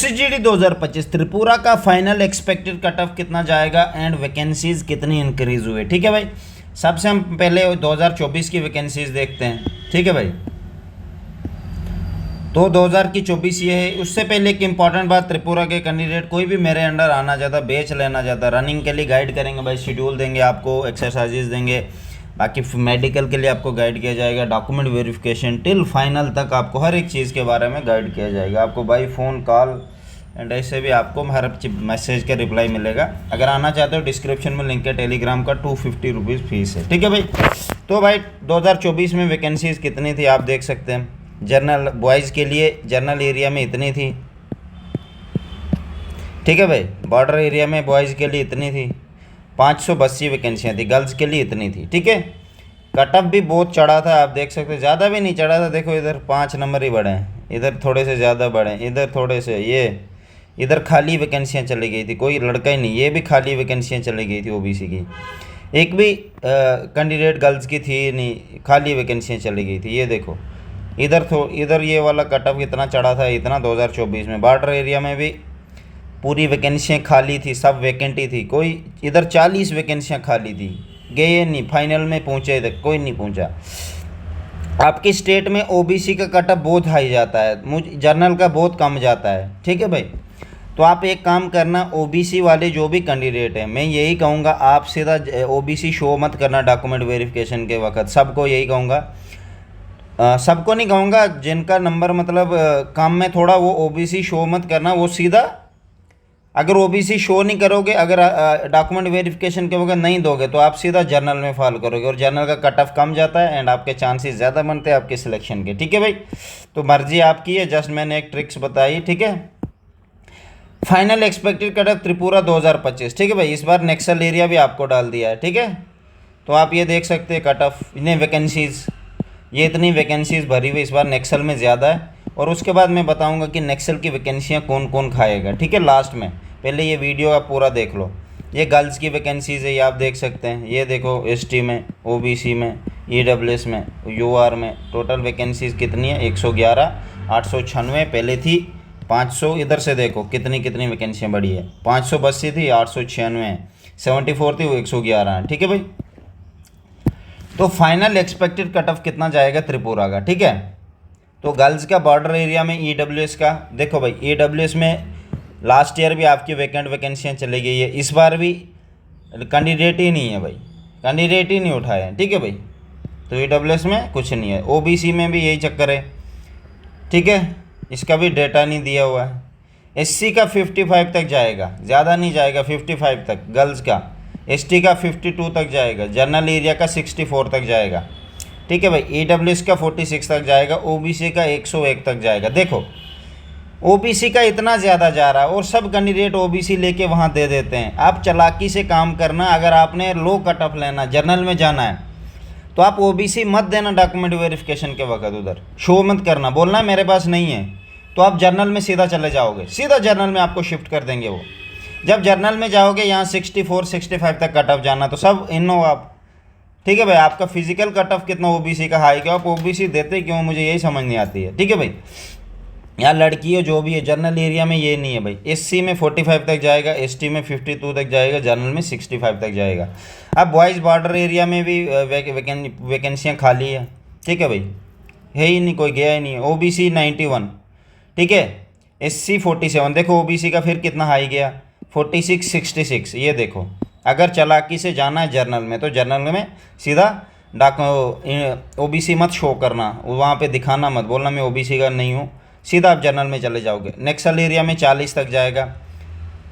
SCGD 2025 Tripura का final expected cut off कितना जाएगा एंड वैकेंसीज कितनी इंक्रीज हुए। ठीक है भाई, सबसे हम पहले 2024 की वैकेंसीज देखते हैं। ठीक है भाई, तो 2024 ये है। उससे पहले एक इंपॉर्टेंट बात, त्रिपुरा के कैंडिडेट कोई भी मेरे अंडर आना चाहता, बैच लेना चाहता, रनिंग के लिए गाइड करेंगे भाई, शेड्यूल देंगे आपको, एक्सरसाइजेज देंगे, बाकी मेडिकल के लिए आपको गाइड किया जाएगा, डॉक्यूमेंट वेरिफिकेशन टिल फाइनल तक आपको हर एक चीज़ के बारे में गाइड किया जाएगा। आपको बाई फ़ोन कॉल एंड ऐसे भी आपको हर मैसेज का रिप्लाई मिलेगा। अगर आना चाहते हो डिस्क्रिप्शन में लिंक है टेलीग्राम का, 250 रुपीज़ फीस है। ठीक है भाई, तो भाई 2024 में वैकेंसीज कितनी थी आप देख सकते हैं। जनरल बॉयज़ के लिए जनरल एरिया में इतनी थी। ठीक है भाई, बॉर्डर एरिया में बॉयज़ के लिए इतनी थी, 582 वैकेंसियाँ थी। गर्ल्स के लिए इतनी थी। ठीक है, कट ऑफ भी बहुत चढ़ा था, आप देख सकते हैं, ज़्यादा भी नहीं चढ़ा था। देखो इधर 5 नंबर ही बढ़े हैं, इधर थोड़े से ज़्यादा बढ़े, इधर थोड़े से, ये इधर खाली वैकेंसियाँ चली गई थी, कोई लड़का ही नहीं, ये भी खाली वैकेंसियाँ चली गई थी OBC की, एक भी कैंडिडेट गर्ल्स की थी नहीं, खाली वैकेंसियाँ चली गई थी। ये देखो इधर ये वाला कट ऑफ कितना चढ़ा था, इतना 2024 में। बॉर्डर एरिया में भी पूरी वैकेंसियाँ खाली थी, सब वैकेंटी थी, कोई इधर 40 वैकेंसियाँ खाली थी, गए नहीं, फाइनल में पहुँचे तक कोई नहीं पहुँचा। आपकी स्टेट में OBC का कट ऑफ बहुत हाई जाता है, मुझ जनरल का बहुत कम जाता है। ठीक है भाई, तो आप एक काम करना, OBC वाले जो भी कैंडिडेट हैं, मैं यही कहूँगा आप सीधा OBC शो मत करना डॉक्यूमेंट वेरिफिकेशन के वक्त। सबको यही कहूँगा, सबको नहीं कहूँगा, जिनका नंबर मतलब काम में थोड़ा, वो OBC शो मत करना। वो सीधा अगर OBC शो नहीं करोगे, अगर डॉक्यूमेंट वेरिफिकेशन के वक्त नहीं दोगे, तो आप सीधा जर्नल में फॉलो करोगे, और जर्नल का कट ऑफ कम जाता है एंड आपके चांसेस ज़्यादा बनते हैं आपके सिलेक्शन के। ठीक है भाई, तो मर्जी आपकी है, जस्ट मैंने एक ट्रिक्स बताई। ठीक है, final expected cut off Tripura 2025। ठीक है भाई, इस बार नक्सल एरिया भी आपको डाल दिया है। ठीक है, तो आप ये देख सकते हैं कट ऑफ, इतने वैकेंसीज़, ये इतनी वैकेंसीज़ भरी हुई इस बार नक्सल में ज़्यादा है। और उसके बाद मैं बताऊंगा कि नक्सल की वैकेंसियाँ कौन कौन खाएगा। ठीक है, लास्ट में, पहले ये वीडियो आप पूरा देख लो। ये गर्ल्स की वैकेंसीज़ है, ये आप देख सकते हैं। ये देखो ST में, OBC में, EWS में, UR में टोटल वैकेंसीज़ कितनी है, 111, 896 पहले थी, 500। इधर से देखो कितनी कितनी वैकेंसियाँ बढ़ी है, 582 थी, 896 है, 74 थी, वो 111 है। ठीक है भाई, तो फाइनल एक्सपेक्टेड कट ऑफ कितना जाएगा त्रिपुरा का। ठीक है, तो गर्ल्स का बॉर्डर एरिया में EWS का देखो भाई, EWS में लास्ट ईयर भी आपकी वैकेंसियाँ चली गई है, इस बार भी कैंडिडेट ही नहीं है भाई, कैंडिडेट ही नहीं उठाए हैं। ठीक है भाई, तो EWS में कुछ नहीं है। OBC में भी यही चक्कर है। ठीक है, इसका भी डेटा नहीं दिया हुआ है। SC का 55 तक जाएगा, ज़्यादा नहीं जाएगा, 55 तक गर्ल्स का। ST का 52 तक जाएगा, जनरल एरिया का 64 तक जाएगा। ठीक है भाई, EWS का 46 तक जाएगा, OBC का 101 तक जाएगा। देखो OBC का इतना ज़्यादा जा रहा है और सब कैंडिडेट OBC लेके वहाँ दे देते हैं। आप चालाकी से काम करना, अगर आपने लो कट ऑफ लेना, जनरल में जाना है, तो आप OBC मत देना डॉक्यूमेंट वेरिफिकेशन के वक्त, उधर शो मत करना, बोलना मेरे पास नहीं है, तो आप जर्नल में सीधा चले जाओगे, सीधा जर्नल में आपको शिफ्ट कर देंगे वो। जब जर्नल में जाओगे, यहाँ 64 65 तक कट ऑफ जाना, तो सब इन हो आप। ठीक है भाई, आपका फिजिकल कट ऑफ कितना OBC का हाई, क्यों आप OBC देते क्यों, मुझे यही समझ नहीं आती है। ठीक है भाई, यहाँ लड़की हो जो भी है, जनरल एरिया में ये नहीं है भाई। SC में 45 तक जाएगा, ST में 52 तक जाएगा, जनरल में 65 तक जाएगा। अब बॉयज़ बॉर्डर एरिया में भी वैकेंसियाँ खाली है। ठीक है भाई, है ही नहीं, कोई गया ही नहीं है। OBC 91। ठीक है, SC 47। देखो OBC का फिर कितना हाई गया, 46 66। ये देखो, अगर चालाकी से जाना है जर्नल में, तो जर्नल में सीधा OBC मत शो करना, वहाँ पे दिखाना मत, बोलना मैं OBC का नहीं हूँ, सीधा आप जर्नल में चले जाओगे। नक्सल एरिया में 40 तक जाएगा,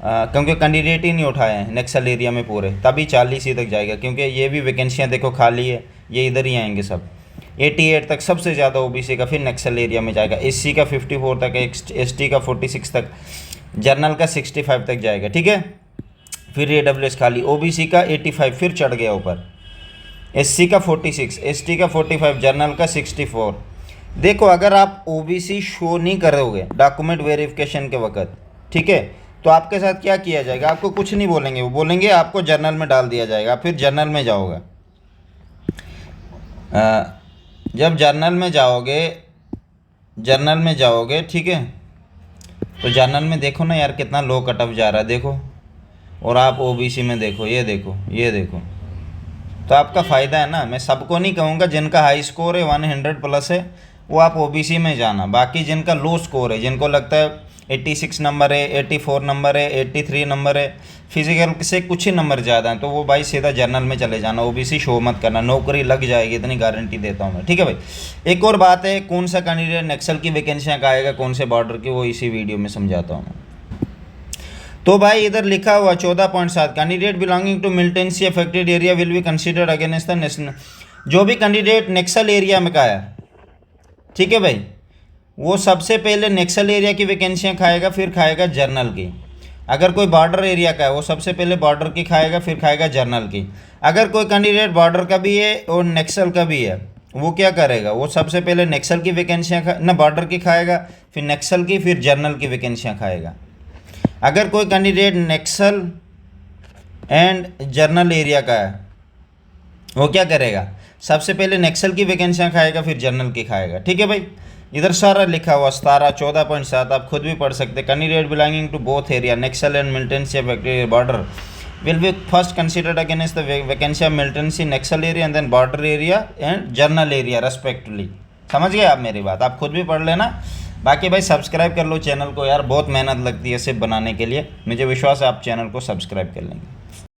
क्योंकि कैंडिडेट ही नहीं उठाए हैं नक्सल एरिया में पूरे, तभी 40 ही तक जाएगा, क्योंकि ये भी वैकेंसियाँ देखो खाली है, ये इधर ही आएंगे सब। 88 तक सबसे ज़्यादा OBC का फिर नक्सल एरिया में जाएगा। SC का 54 तक, ST का 46 तक, जनरल का 65 तक जाएगा। ठीक है, फिर EWS खाली। OBC का 85 फिर चढ़ गया ऊपर, SC का 46, ST का 45, जनरल का 64। देखो अगर आप OBC शो नहीं करोगे डॉक्यूमेंट वेरिफिकेशन के वक्त, ठीक है, तो आपके साथ क्या किया जाएगा, आपको कुछ नहीं बोलेंगे, वो बोलेंगे आपको जर्नल में डाल दिया जाएगा। फिर जर्नल में जाओगे, जब जर्नल में जाओगे, ठीक है, तो जनरल में देखो ना यार कितना लो कट ऑफ जा रहा है, देखो। और आप ओबीसी में देखो, ये देखो, ये देखो। तो आपका फ़ायदा है ना। मैं सबको नहीं कहूँगा, जिनका हाई स्कोर है 100 प्लस है वो आप ओबीसी में जाना। बाकी जिनका लो स्कोर है, जिनको लगता है 86 नंबर है, 84 नंबर है, 83 नंबर है, फिजिकल से कुछ ही नंबर ज़्यादा है, तो वो भाई सीधा जनरल में चले जाना। ओबीसी शो मत करना, नौकरी लग जाएगी, इतनी गारंटी देता हूँ मैं, ठीक है भाई। एक और बात है, कौन सा कैंडिडेट नक्सल की वैकेंसियाँ का आएगा, कौन से बॉर्डर की, वो इसी वीडियो में समझाता हूँ मैं। तो भाई इधर लिखा हुआ 14.7, candidate belonging to militancy affected area will be considered against the national. जो भी कैंडिडेट नक्सल एरिया में का है, ठीक है भाई, वो सबसे पहले नक्सल एरिया की वैकेंसियाँ खाएगा, फिर खाएगा जर्नल की। अगर कोई बॉर्डर एरिया का है, वो सबसे पहले बॉर्डर की खाएगा, फिर खाएगा जर्नल की। अगर कोई कैंडिडेट बॉर्डर का भी है और नक्सल का भी है, वो क्या करेगा, वो सबसे पहले नक्सल की वैकेंसियाँ ना बॉर्डर की खाएगा, फिर नक्सल की, फिर जर्नल की वैकेंसियाँ खाएगा। अगर कोई candidate Naxal and general area का है, वो क्या करेगा, सबसे पहले नक्सल की वैकेंसियाँ खाएगा, फिर जर्नल की खाएगा, ठीक है भाई। इधर सारा लिखा हुआ 14.7, आप खुद भी पढ़ सकते। Candidate belonging to both area Naxal and militancy affected border will be first considered against the vacancy of militancy Naxal area and then border area and general area respectively. समझ गए आप मेरी बात, आप खुद भी पढ़ लेना। बाकी भाई सब्सक्राइब कर लो चैनल को यार, बहुत मेहनत लगती है सिर्फ बनाने के लिए। मुझे विश्वास है आप चैनल को सब्सक्राइब कर लेंगे।